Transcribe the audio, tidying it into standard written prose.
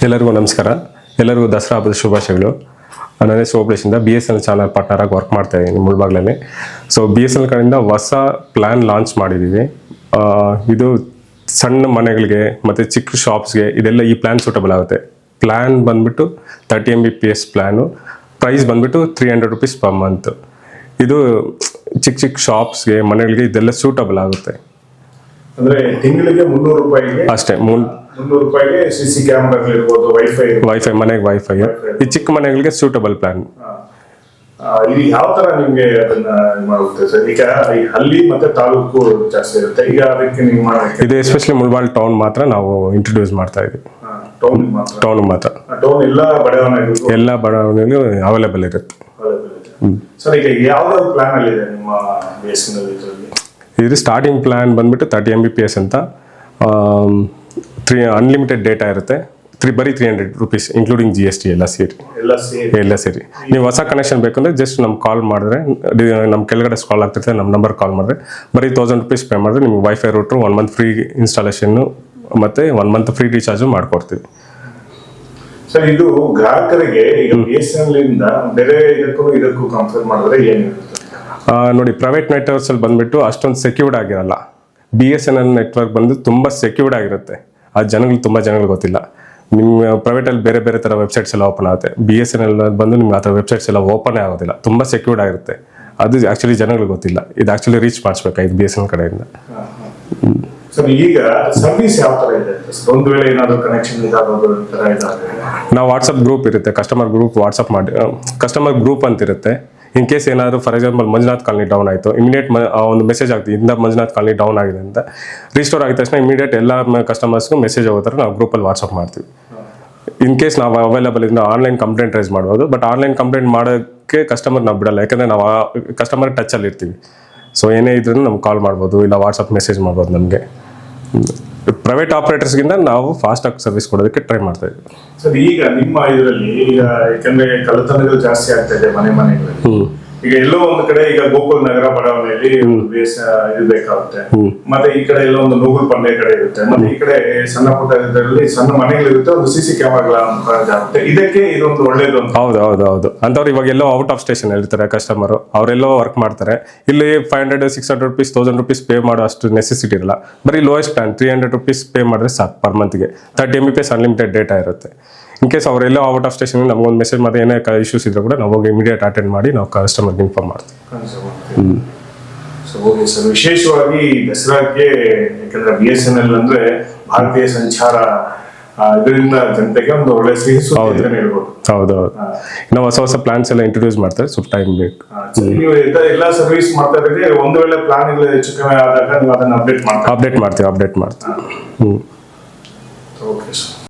ಎಲ್ಲರಿಗೂ ನಮಸ್ಕಾರ. ಎಲ್ಲರಿಗೂ ದಸರಾ ಹಬ್ಬದ ಶುಭಾಶಯಗಳು. ನನ್ನ ಹೆಸರು ಓಬಳೇಶಿಂದ BSNL ಚಾನಲ್ ಪಾರ್ಟ್ನರ್ ಆಗಿ ವರ್ಕ್ ಮಾಡ್ತಾ ಇದ್ದೀನಿ ಮುಳಬಾಗ್ಲಲ್ಲಿ. ಸೊ BSNL ಕಡೆಯಿಂದ ಹೊಸ ಪ್ಲ್ಯಾನ್ ಲಾಂಚ್ ಮಾಡಿದ್ದೀವಿ. ಇದು ಸಣ್ಣ ಮನೆಗಳಿಗೆ ಮತ್ತು ಚಿಕ್ಕ ಶಾಪ್ಸ್ಗೆ ಇದೆಲ್ಲ ಈ ಪ್ಲ್ಯಾನ್ ಸೂಟಬಲ್ ಆಗುತ್ತೆ. ಪ್ಲ್ಯಾನ್ ಬಂದ್ಬಿಟ್ಟು 30 Mbps ಪ್ಲ್ಯಾನು. ಪ್ರೈಸ್ ಬಂದ್ಬಿಟ್ಟು 300 rupees per month. ಇದು ಚಿಕ್ಕ ಶಾಪ್ಸ್ಗೆ ಮನೆಗಳಿಗೆ ಇದೆಲ್ಲ ಸೂಟಬಲ್ ಆಗುತ್ತೆ. ಅಂದ್ರೆ ತಿಂಗಳಿಗೆ 300 ರೂಪಾಯಿಗೆ ಅಷ್ಟೇ. 300 ರೂಪಾಯಿಗೆ CC ಕ್ಯಾಮೆರಾಗಳಿರ್ಬೋದು, ವೈಫೈ ಮನೆಗೆ ವೈಫೈ. ಈ ಚಿಕ್ಕ ಮನೆಗಳಿಗೆ ಸೂಟಬಲ್ ಪ್ಲಾನ್. ಇದು ಯಾವ ತರ ನಿಮ್ಗೆ ಅದನ್ನ ಮಾಡುತ್ತೆ ಸರ್? ಈಗ ಹಳ್ಳಿ ಮತ್ತೆ ತಾಲೂಕು ಜಾಸ್ತಿ ಇರುತ್ತೆ. ಈಗ ಅದಕ್ಕೆ ನೀವು ಇದು ಎಸ್ಪೆಷಲಿ ಮುಳಬಾಲ್ ಟೌನ್ ಮಾತ್ರ ನಾವು ಇಂಟ್ರೊಡ್ಯೂಸ್ ಮಾಡ್ತಾ ಇದೀವಿ. ಟೌನ್ ಮಾತ್ರ ಎಲ್ಲ ಬಡಾವಣೆಗೂ ಅವೈಲೇಬಲ್ ಇರುತ್ತೆ ಸರ್. ಈಗ ಯಾವ್ದಾದ್ರು ಪ್ಲಾನ್ ಅಲ್ಲಿ ಇದೆ ನಿಮ್ಮ BSNL ಇದರಲ್ಲಿ? ಇದು ಸ್ಟಾರ್ಟಿಂಗ್ ಪ್ಲಾನ್ ಬಂದ್ಬಿಟ್ಟು 30 Mbps ಅಂತ. ಅನ್ಲಿಮಿಟೆಡ್ ಡೇಟಾ ಇರುತ್ತೆ. ಬರೀ 300 rupees ಇನ್ಕ್ಲೂಡಿಂಗ್ GST ಎಲ್ಲ ಸೇರಿ. ನೀವು ಹೊಸ ಕನೆಕ್ಷನ್ ಬೇಕಂದ್ರೆ ಜಸ್ಟ್ ನಮ್ಗೆ ಕಾಲ್ ಮಾಡಿದ್ರೆ, ನಮ್ಮ ಕೆಳಗಡೆ ಸ್ಕಾಲ್ ಆಗ್ತಿರುತ್ತೆ, ನಮ್ಮ ನಂಬರ್ ಕಾಲ್ ಮಾಡಿದ್ರೆ ಬರೀ 1000 rupees ಪೇ ಮಾಡಿದ್ರೆ ನಿಮ್ಗೆ ವೈಫೈ ರೂಟ್ರು 1 month ಫ್ರೀ ಇನ್ಸ್ಟಾಲೇಷನ್ನು ಮತ್ತು 1 month ಫ್ರೀ ರೀಚಾರ್ಜು ಮಾಡ್ಕೊಡ್ತೀವಿ. ಸರ್, ಇದು ಗ್ರಾಹಕರಿಗೆ ಈಗ BSNL ಇಂದ ಬೇರೆ ಇದಕ್ಕೂ ಕಂಪೇರ್ ಮಾಡಿದ್ರೆ ಏನಿರುತ್ತೆ? ನೋಡಿ, ಪ್ರೈವೇಟ್ ನೆಟ್ವರ್ಕ್ಸಲ್ಲಿ ಬಂದ್ಬಿಟ್ಟು ಅಷ್ಟೊಂದು ಸೆಕ್ಯೂರ್ಡ್ ಆಗಿರಲ್ಲ. BSNL ನೆಟ್ವರ್ಕ್ ಬಂದು ತುಂಬ ಸೆಕ್ಯೂರ್ಡ್ ಆಗಿರುತ್ತೆ. ಅದು ತುಂಬ ಜನಗಳು ಗೊತ್ತಿಲ್ಲ. ನಿಮ್ಮ ಪ್ರೈವೇಟಲ್ಲಿ ಬೇರೆ ಬೇರೆ ಥರ ವೆಬ್ಸೈಟ್ಸ್ ಎಲ್ಲ ಓಪನ್ ಆಗುತ್ತೆ. BSNL ಬಂದು ನಿಮ್ಗೆ ಆ ಥರ ವೆಬ್ಸೈಟ್ಸ್ ಎಲ್ಲ ಓಪನೇ ಆಗೋದಿಲ್ಲ. ತುಂಬ ಸೆಕ್ಯೂರ್ಡ್ ಆಗಿರುತ್ತೆ. ಅದು ಆ್ಯಕ್ಚುಲಿ ಜನಗಳಿಗೆ ಗೊತ್ತಿಲ್ಲ. ಇದು ಆ್ಯಕ್ಚುಲಿ ರೀಚ್ ಮಾಡಿಸ್ಬೇಕಾಯ್ತು BSNL ಕಡೆಯಿಂದ. ಸರ್, ಈಗ ಸರ್ವಿಸ್ ಯಾವ ಥರ ಇದೆ? ಒಂದು ವೇಳೆ ಏನಾದರೂ ಕನೆಕ್ಷನ್ ಇದಾಗೋದು ಥರ ಇದಾದರೆ ನಾವು ವಾಟ್ಸಪ್ ಗ್ರೂಪ್ ಇರುತ್ತೆ, ಕಸ್ಟಮರ್ ಗ್ರೂಪ್ ಅಂತ ಇರುತ್ತೆ. ಇನ್ ಕೇಸ್ ಏನಾದರೂ for example Manjunath colony down ಆಯಿತು, ಇಮಿಡಿಯೇಟ್ ಒಂದು ಮೆಸೇಜ್ ಆಗ್ತದೆ, ಇಂದ ಮಂಜುನಾಥ್ ಕಾಲನಿ ಡೌನ್ ಆಗಿದೆ ಅಂತ. ರಿಸ್ಟೋರ್ ಆಗಿದ ತಕ್ಷಣ ಇಮಿಡಿಯೇಟ್ ಎಲ್ಲ ಕಸ್ಟಮರ್ಸ್ಗೂ ಮೆಸೇಜ್ ಆಗೋ ಥರ ನಾವು ಗ್ರೂಪಲ್ಲಿ ವಾಟ್ಸಪ್ ಮಾಡ್ತೀವಿ. ಇನ್ ಕೇಸ್ ನಾವು ಅವೈಲೇಬಲ್ ಇದ್ದರೆ ಆನ್ಲೈನ್ ಕಂಪ್ಲೇಂಟ್ ರೈಸ್ ಮಾಡ್ಬೋದು. ಬಟ್ ಆನ್ಲೈನ್ ಕಂಪ್ಲೇಂಟ್ ಮಾಡೋಕ್ಕೆ ಕಸ್ಟಮರ್ ನಾವು ಬಿಡಲ್ಲ, ಯಾಕಂದರೆ ನಾವು ಕಸ್ಟಮರ್ ಟಚಲ್ಲಿ ಇರ್ತೀವಿ. ಸೊ ಏನೇ ಇದ್ರೂ ನಮ್ಗೆ ಕಾಲ್ ಮಾಡ್ಬೋದು, ಇಲ್ಲ ವಾಟ್ಸಪ್ ಮೆಸೇಜ್ ಮಾಡ್ಬೋದು. ನಮಗೆ ಪ್ರೈವೇಟ್ ಆಪರೇಟರ್ಸ್ಗಿಂತ ನಾವು ಫಾಸ್ಟಾಗಿ ಸರ್ವಿಸ್ ಕೊಡೋದಕ್ಕೆ ಟ್ರೈ ಮಾಡ್ತಾ ಇದ್ದೀವಿ. ಸರ್, ಈಗ ನಿಮ್ಮ ಇದರಲ್ಲಿ ಈಗ ಯಾಕಂದ್ರೆ ಕಳ್ಳತನಗಳು ಜಾಸ್ತಿ ಆಗ್ತಾ ಇದೆ ಮನೆಗಳಲ್ಲಿ. ಈಗ ಎಲ್ಲೋ ಒಂದು ಕಡೆ ಈಗ ಗೋಕುಲ್ ನಗರ ಬಡಾವಣೆಯಲ್ಲಿ ಇದು ಬೇಕಾಗುತ್ತೆ, ಮತ್ತೆ ಈ ಕಡೆ ಎಲ್ಲೋ ಒಂದು ನೂಗುಲ್ ಪಂಡೆ ಕಡೆ ಇರುತ್ತೆ, ಮತ್ತೆ ಈ ಕಡೆ ಸಣ್ಣ ಪುಟ್ಟ ಇದರಲ್ಲಿ ಸಣ್ಣ ಮನೆಗಳಿರುತ್ತೆ, ಒಂದು CC ಕ್ಯಾಮೆರಾಗಳ ಇದಕ್ಕೆ ಇದೊಂದು ಒಳ್ಳೇದು ಅಂತ. ಹೌದು. ಅಂತವ್ರು ಇವಾಗ ಎಲ್ಲೋ ಔಟ್ ಆಫ್ ಸ್ಟೇಷನ್ ಇರ್ತಾರೆ ಕಸ್ಟಮರ್, ಅವರೆಲ್ಲೋ ವರ್ಕ್ ಮಾಡ್ತಾರೆ. ಇಲ್ಲಿ 500, 600 rupees, 1000 rupees ಪೇ ಮಾಡೋ ಅಷ್ಟು ನೆಸೆಸಿಟಿ ಇರಲ್ಲ. ಬರೀ ಲೋಯೆಸ್ಟ್ ಪ್ಲಾನ್ 300 rupees ಪೇ ಮಾಡಿದ್ರೆ ಸಾಕು ಪರ್ ಮಂತ್ಗೆ. 30 Mbps ಅನ್ಲಿಮಿಟೆಡ್ ಡೇಟಾ ಇರುತ್ತೆ. ಇನ್ ಕೇಸ್ ಅವರೆಲ್ಲೋ ಔಟ್ ಆಫ್ ಸ್ಟೇಷನ್ ನಮಗೊಂದು ಮೆಸೇಜ್ ಮಾಡಿ ಏನೇ ಇಶ್ಯೂಸ್ ಇದ್ರೂ ಕೂಡ ನಾವು ಹೋಗಿ ಇಮಿಡಿಯೇಟ್ ಅಟೆಂಡ್ ಮಾಡಿ ನಾವು ಕಸ್ಟಮರ್ಗೆ ಇನ್ಫಾರ್ಮ್ ಮಾಡ್ತೀವಿ. ಸರ್, ವಿಶೇಷವಾಗಿ ದಸರಾಕ್ಕೆ, ಯಾಕಂದ್ರೆ BSNL ಅಂದ್ರೆ ಭಾರತೀಯ ಸಂಚಾರ, ಇದರಿಂದ ಜನತೆಗೆ ಒಂದು ಒಳ್ಳೆ ಹೌದು. ನಾವು ಹೊಸ ಪ್ಲಾನ್ಸ್ ಎಲ್ಲ ಇಂಟ್ರೊಡ್ಯೂಸ್ ಮಾಡ್ತಾರೆ. ಸ್ವಲ್ಪ ಟೈಮ್ ಬೇಕು. ನೀವು ಎಲ್ಲ ಸರ್ವಿಸ್ ಮಾಡ್ತಾ ಇದ್ರೆ ಒಂದು ವೇಳೆ ಪ್ಲಾನ್ ಹೆಚ್ಚು ಕಮ್ಮಿ ಆದಾಗ ನೀವು ಅದನ್ನ ಅಪ್ಡೇಟ್ ಮಾಡ್ತೀವಿ. ಅಪ್ಡೇಟ್ ಮಾಡ್ತೀವಿ. Okay sir.